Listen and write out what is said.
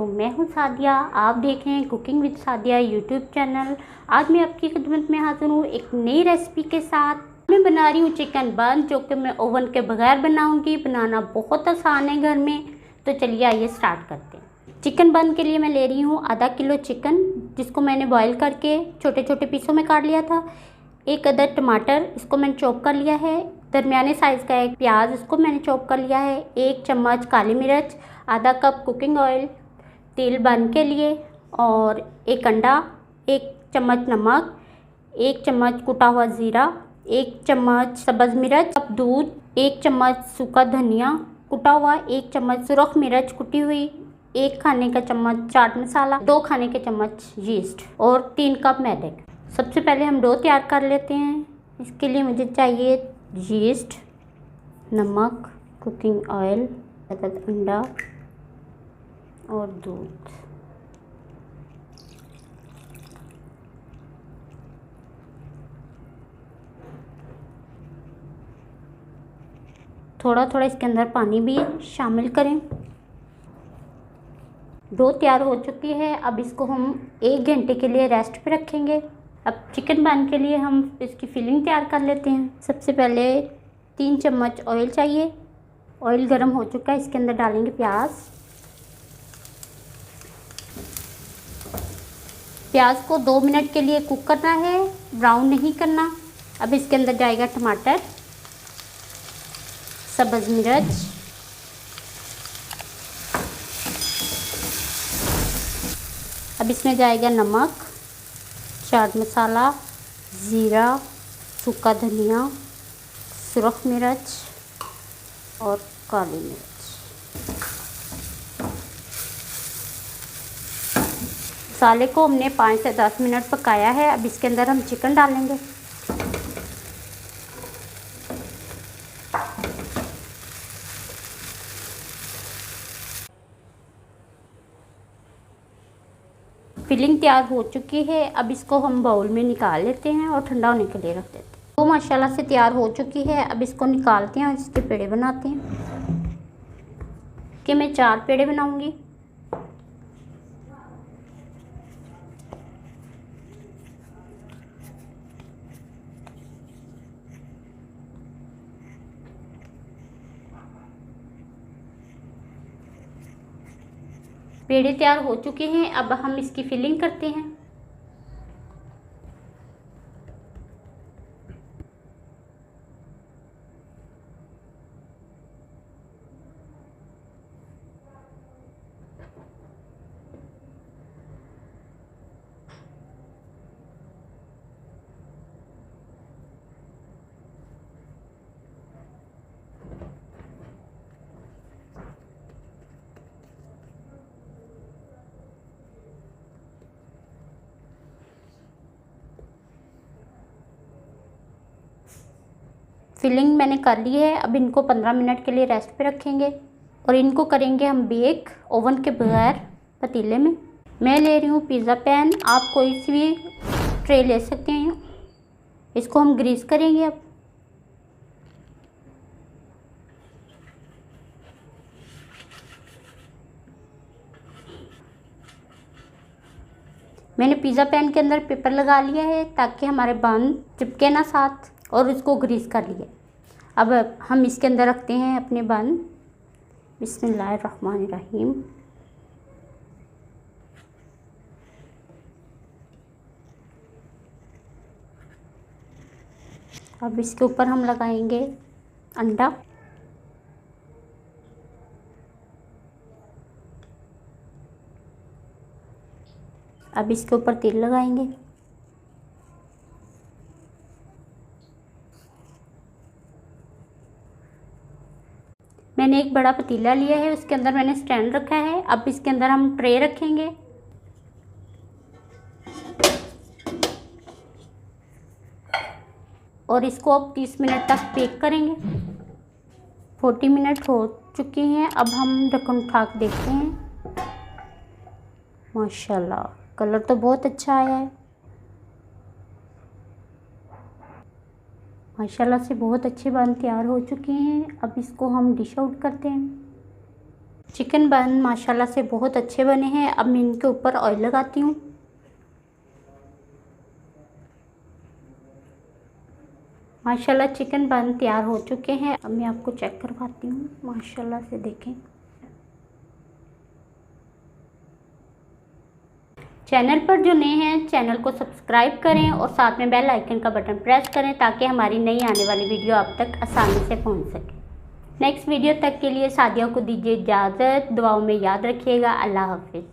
वालेकुम, मैं हूं सादिया। आप देख रहे हैं cooking with Sadia YouTube channel. आज मैं आपकी खिदमत में हाजिर हूं एक नई रेसिपी के साथ। मैं बना रही हूं चिकन बन, जो कि मैं ओवन के बगैर बनाऊंगी। बनाना बहुत आसान है घर में, तो चलिए आइए स्टार्ट करते हैं। चिकन बन के लिए मैं ले रही हूँ आधा किलो चिकन, जिसको मैंने बॉईल करके छोटे छोटे पीसों में काट लिया था। एक अदद टमाटर, इसको मैंने चॉप कर लिया है। दरमियाने साइज़ का एक प्याज, इसको मैंने चॉप कर लिया है। एक चम्मच काली मिर्च, आधा कप कुकिंग ऑयल तेल बन के लिए, और एक अंडा, एक चम्मच नमक, एक चम्मच कुटा हुआ ज़ीरा, एक चम्मच सब्ज़ मिर्च, कप दूध, एक चम्मच सूखा धनिया कुटा हुआ, एक चम्मच सुरख मिर्च कुटी हुई, एक खाने का चम्मच चाट मसाला, 2 खाने के चम्मच यीस्ट और 3 कप मैदे। सबसे पहले हम डो तैयार कर लेते हैं। इसके लिए मुझे चाहिए यीस्ट, नमक, कुकिंग ऑयल, अंडा और दूध। थोड़ा थोड़ा इसके अंदर पानी भी शामिल करें। डो तैयार हो चुकी है। अब इसको हम 1 घंटे के लिए रेस्ट पे रखेंगे। अब चिकन बन के लिए हम इसकी फिलिंग तैयार कर लेते हैं। सबसे पहले 3 चम्मच ऑयल चाहिए। ऑयल गर्म हो चुका है, इसके अंदर डालेंगे प्याज। प्याज को 2 मिनट के लिए कुक करना है, ब्राउन नहीं करना। अब इसके अंदर जाएगा टमाटर, सब्ज़ मिर्च, अब इसमें जाएगा नमक, चाट मसाला, ज़ीरा, सूखा धनिया, सुरख मिर्च और काली मिर्च। मसाले को हमने 5 से 10 मिनट पकाया है। अब इसके अंदर हम चिकन डालेंगे। फिलिंग तैयार हो चुकी है। अब इसको हम बाउल में निकाल लेते हैं और ठंडा होने के लिए रख देते हैं। तो माशाल्लाह से तैयार हो चुकी है। अब इसको निकालते हैं और इसके पेड़े बनाते हैं। कि मैं 4 पेड़े बनाऊंगी। पेड़े तैयार हो चुके हैं। अब हम इसकी फिलिंग करते हैं। फिलिंग मैंने कर ली है। अब इनको 15 मिनट के लिए रेस्ट पे रखेंगे और इनको करेंगे हम बेक ओवन के बगैर पतीले में। मैं ले रही हूँ पिज़्ज़ा पैन, आप कोई सी भी ट्रे ले सकते हैं। इसको हम ग्रीस करेंगे। अब मैंने पिज़्ज़ा पैन के अंदर पेपर लगा लिया है ताकि हमारे बन चिपके ना साथ, और इसको ग्रीस कर लिए। अब हम इसके अंदर रखते हैं अपने बन। बिस्मिल्लाहिर्रहमानिर्रहीम। अब इसके ऊपर हम लगाएंगे अंडा। अब इसके ऊपर तेल लगाएंगे। मैंने एक बड़ा पतीला लिया है, उसके अंदर मैंने स्टैंड रखा है। अब इसके अंदर हम ट्रे रखेंगे। और इसको अब 30 मिनट तक बेक करेंगे। 40 मिनट हो चुके हैं। अब हम ढक्कन उठा के देखते हैं। माशाल्लाह, कलर तो बहुत अच्छा आया है। माशाल्लाह से बहुत अच्छे बन तैयार हो चुके हैं। अब इसको हम डिश आउट करते हैं। चिकन बन माशाल्लाह से बहुत अच्छे बने हैं। अब मैं इनके ऊपर ऑयल लगाती हूँ। माशाल्लाह चिकन बन तैयार हो चुके हैं। अब मैं आपको चेक करवाती हूँ। माशाल्लाह से देखें। चैनल पर जो नए हैं चैनल को सब्सक्राइब करें और साथ में बेल आइकन का बटन प्रेस करें ताकि हमारी नई आने वाली वीडियो आप तक आसानी से पहुंच सके। नेक्स्ट वीडियो तक के लिए सादिया को दीजिए इजाज़त। दुआओं में याद रखिएगा। अल्लाह हाफिज़।